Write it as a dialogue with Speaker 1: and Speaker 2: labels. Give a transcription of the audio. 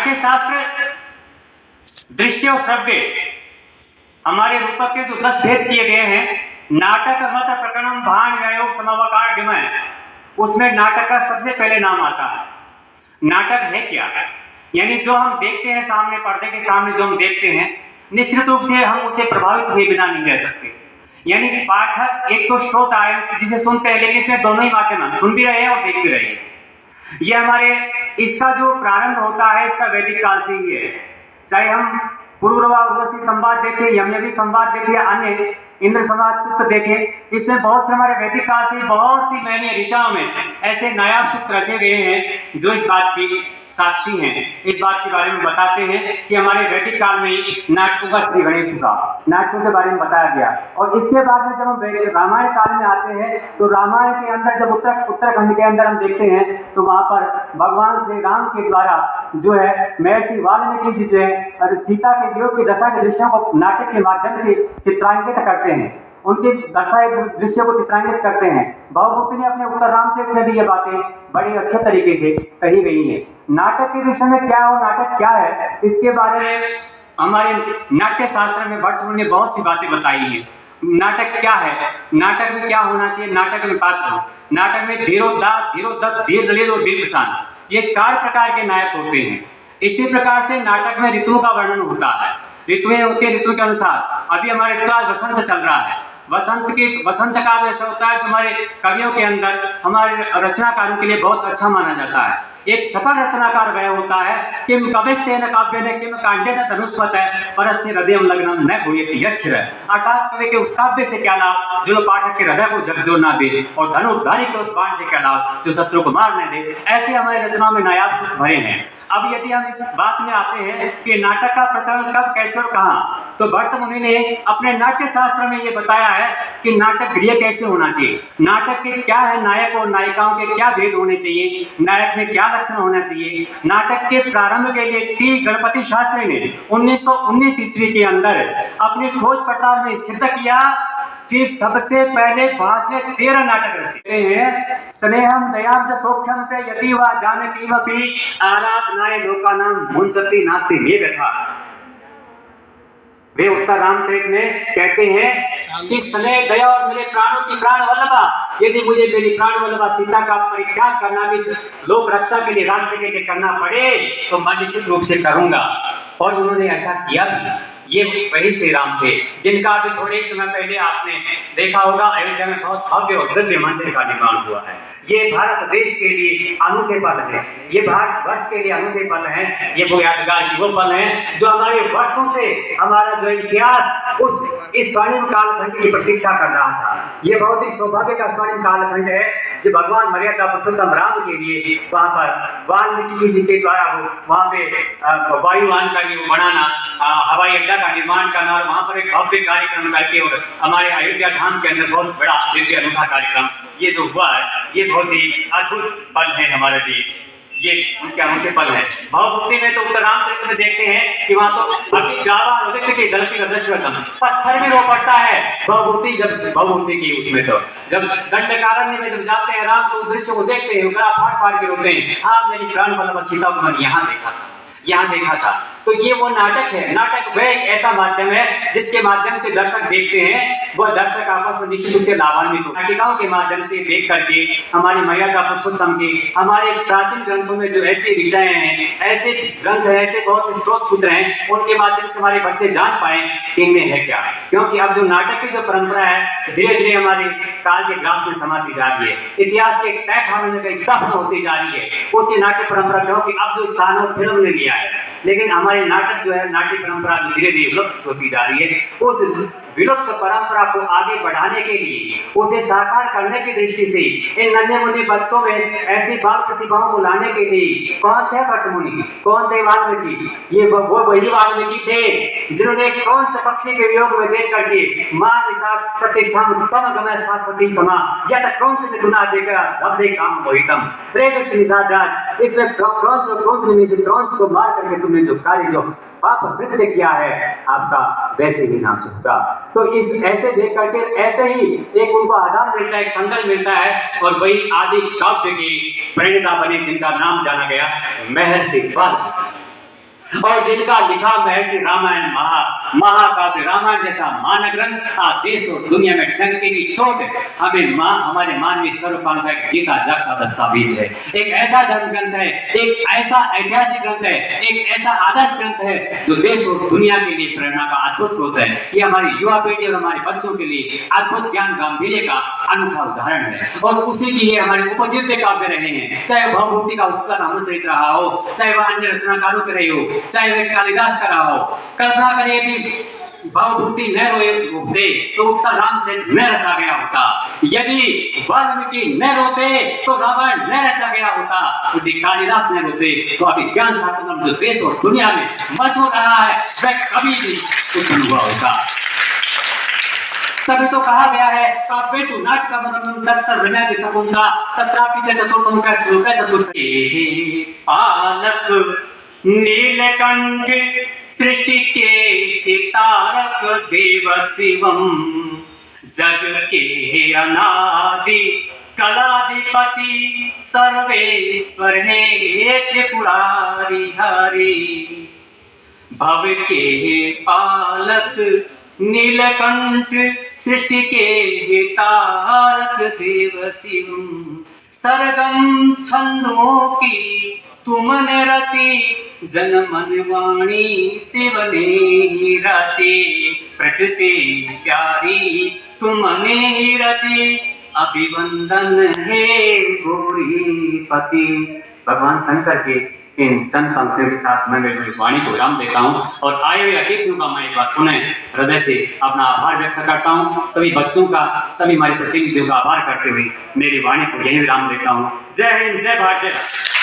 Speaker 1: नाट्य शास्त्र दृश्य और श्रव्य हमारे रूपक के जो 10 भेद किए गए हैं, नाटक मत प्रकरणम भाण व्यायोग समावकार डिमय, उसमें नाटक का सबसे पहले नाम आता है। नाटक है क्या? यानी जो हम देखते हैं सामने, पर्दे के सामने जो हम देखते हैं, निश्चित रूप से हम उसे प्रभावित हुए बिना नहीं रह सकते। यानी पाठक एक तो श्रोता है, जिसे सुनते हैं, लेकिन इसमें दोनों ही बातें हम सुन भी रहे हैं और देख भी रहे हैं। ये हमारे इसका जो प्रारंभ होता है इसका वैदिक काल से ही है। चाहे हम पुरूरवा उर्वशी संवाद देखें, यमयवी संवाद देखें या अन्य इंद्र संवाद सूत्र देखें, इसमें बहुत से हमारे वैदिक काल से बहुत सी मैंने ऋचाओं में ऐसे नायाब सूत्र रचे गए हैं जो इस बात की साक्षी हैं, इस बात के बारे में बताते हैं कि हमारे वैदिक काल में ही नाटकों का श्री गणेश का नाटकों के बारे में बताया गया। और इसके बाद में जब हम रामायण काल में आते हैं तो रामायण के अंदर जब उत्तराखंड के अंदर हम देखते हैं तो वहां पर भगवान श्री राम के द्वारा जो है महर्षि वाल्मीकि जी जो है सीता के वियोग की दशा के दृश्यों को नाटक के माध्यम से चित्रांकित करते हैं, उनके दशाएं दृश्य को चित्रांकित करते हैं। भावभूति ने अपने उत्तर रामचरित में भी ये बातें बड़ी अच्छे तरीके से कही गई हैं। नाटक के विषय में क्या और नाटक क्या है, इसके बारे में हमारे नाट्य शास्त्र में भट्ट ने बहुत सी बातें बताई हैं। नाटक क्या है, नाटक में क्या होना चाहिए, नाटक में पात्र, नाटक में धीरोदात, धीरोदत्त, धीर दलित और दीर्घशान, ये 4 प्रकार के नायक होते हैं। इसी प्रकार से नाटक में ऋतुओं का वर्णन होता है, ऋतुएं होती है, ऋतु के अनुसार। अभी हमारे वसंत चल रहा है, वसंत काल ऐसा होता है जो हमारे कवियों के अंदर, हमारे रचनाकारों के लिए बहुत अच्छा माना जाता है। एक सफल रचनाकार वह होता है किम कविस्तेन काव्येन किम कांडेन धनुष्पत है परस्य हृदयम लग्नम न गुण्यति यच्छ्र, अर्थात कवि के उस काव्य से क्या लाभ जो पाठक के हृदय को झकझोर ना दे, और धनुर्धारी के उस बाण से क्या लाभ जो शत्रु को मार न दे। ऐसे हमारी रचनाओं में नायाब सूत्र भरे हैं। अब यदि हम इस बात में आते हैं कि नाटक का प्रचलन कब, कैसे और कहाँ, तो भट्ट मुनि ने अपने नाट्य शास्त्र में ये बताया है कि नाटक गृह कैसे होना चाहिए, नाटक के क्या है, नायक और नायिकाओं के क्या भेद होने चाहिए, नायक में क्या लक्षण होना चाहिए। नाटक के प्रारंभ के लिए टी गणपति शास्त्री ने 1919 ईस्वी के अंदर अपनी खोज पड़ताल में सिद्ध किया कि सबसे पहले भास ने 13 नाटक रचे हैं। स्नेहम दयाम च सौख्यम से यदि वा जानकीमपि आराधनाय लोकानां मुंचति नास्ति मे व्यथा। वे उत्तर रामचरित में कहते हैं कि स्नेह दया और मेरे प्राणों की प्राण वल्लभा, यदि मुझे मेरी प्राण वल्लभा सीता का परित्याग करना भी लोक रक्षा के लिए, राष्ट्र के लिए करना पड़े तो मैं निश्चित रूप से करूंगा। और उन्होंने ऐसा किया भी। ये वही श्री राम थे जिनका अभी थोड़े समय पहले आपने देखा होगा अयोध्या में बहुत भव्य और दिव्य मंदिर का निर्माण हुआ है। ये भारत देश के लिए अनूठे पल है, ये भारत वर्ष के लिए अनूठे पल है, ये वो यादगार की वो पल है जो हमारे वर्षों से हमारा जो इतिहास इस स्वर्णिम कालखंड की प्रतीक्षा कर रहा था। ये बहुत ही सौभाग्य का स्वर्णिम कालखंड है जो भगवान मर्यादा पुरुषोत्तम राम के लिए वहाँ पर वाल्मीकि जी के द्वारा वहाँ पे वायुयान का बनाना, हवाई अड्डा का निर्माण करना और वहाँ पर एक भव्य कार्यक्रम करके और हमारे अयोध्या धाम के अंदर बहुत बड़ा दिव्य अनूठा कार्यक्रम ये जो हुआ है, ये बहुत ही अद्भुत पल है हमारे लिए, ये उनके अनूठे पल है। भावभक्ति में तो उत्तर रामचरित में देखते हैं कि वहाँ तो अभी गावा उदित की गलती का दृश्य पत्थर भी रो पड़ता है। भावभक्ति की उसमें तो जब दंडकारण्य में जब जाते हैं राम को दृश्य को देखते हैं, गला फाड़ फाड़ के रोते हैं, हाँ मेरी प्राण वल्लभा सीता को मैंने यहाँ देखा था। तो ये वो नाटक है। नाटक वह एक ऐसा माध्यम है जिसके माध्यम से दर्शक देखते हैं, वह दर्शक आपस में निश्चित रूप से लाभान्वित हो। नाटिकाओं के माध्यम से देख करके हमारी मर्यादा पुरुषोत्तम की, हमारे प्राचीन ग्रंथों में जो ऐसी ऋचाएं हैं, ऐसे ग्रंथ हैं, ऐसे बहुत से स्रोत सूत्र हैं, उनके माध्यम से हमारे बच्चे जान पाए कि इनमें है क्या। क्योंकि अब जो नाटक की जो परंपरा है धीरे धीरे हमारे काल के ग्रास में समाती जा रही है, इतिहास के तय खानों में कहीं दफन होती जा रही है उसी नाट्य परंपरा, क्योंकि अब जो स्थान फिल्म ने लिया है। लेकिन हमारे नाटक जो है, नाट्य परंपरा जो धीरे धीरे विलुप्त होती जा रही है, उस विलुप्त परंपरा को आगे बढ़ाने के लिए, उसे साकार करने की दृष्टि से इन नन्हे मुन्ने बच्चों में ऐसी बाल प्रतिभाओं को लाने के लिए कौन थे भट्ट मुनि, कौन थे वाल्मीकि? ये वो वही वाल्मीकि थे जिन्होंने कौन से पक्षी के वियोग में देख करके मां निशा प्रतिष्ठा तम गमय स्थापति समा या कौन से मिथुना देकर धब्धे काम मोहितम रे दुष्ट निषाद। इसमें क्रौंच को मार करके तुमने जो कार्य जो पाप कृत्य किया है आपका वैसे ही नाश होगा। तो इस ऐसे देख करके ऐसे ही एक उनको आधार मिलता है, एक संकल्प मिलता है, और वही आदि काव्य की प्रणेता बने जिनका नाम जाना गया महर्षि वाल्मीकि। और जिनका लिखा महर्षि रामायण महाकाव्य रामायण जैसा महान ग्रंथ आज देश और दुनिया में डंके की चोट हमारे मानवीय स्वरूपांग का एक जीता जागता दस्तावेज है। एक ऐसा धर्म ग्रंथ है, एक ऐसा ऐतिहासिक ग्रंथ है, एक ऐसा आदर्श ग्रंथ है जो देश और दुनिया के लिए प्रेरणा का अद्भुत स्रोत है। ये हमारी युवा पीढ़ी और हमारे बच्चों के लिए अद्भुत ज्ञान गांभीर्य का अनूठा उदाहरण है और उसी की ये हमारे उपजीव्य काव्य रहे हैं। चाहे भावभूति का उत्तर अमृतसरित रहा हो, चाहे वह अन्य रचनाकारों के रही हो, चाहे वह कालिदास का रहा हो। कल्पना करें यदि भावभूति न रोते तो उत्तर रामचरित न रचा गया होता, यदि वाल्मीकि न रोते तो रामायण न रचा गया होता, यदि कालिदास न रोते तो अभिज्ञान शाकुंतलम जो देश और दुनिया में मशहूर रहा है वह कभी भी उत्पन्न हुआ होता। तभी तो कहा गया है काव्येषु नाटकमनमं तत्तर्वण्यपि शकुन्तला तत्रापि चतुर्थोंकार श्लोके चतुष्टये पालक नीलकंठ सृष्टि के तारक देव शिवम जग के अनादि कलाधिपति सर्वेश्वर हे त्रिपुरारी हरि भव के पालक नीलकंठ सृष्टि के तारक देव शिव सरगम छंदों की तुमने रची जन मन वाणी शिव ने ही रची प्रकृति प्यारी तुमने ही रची अभिवंदन है गौरी पति। भगवान शंकर के इन चंद पंक्तियों के साथ मैं मेरी वाणी को विराम देता हूँ और आए हुए अतिथियों का मैं एक बार पुनः हृदय से अपना आभार व्यक्त करता हूँ। सभी बच्चों का, सभी हमारे प्रतिनिधियों का आभार करते हुए मेरी वाणी को यही विराम देता हूँ। जय हिंद, जय भारत, जय भारत।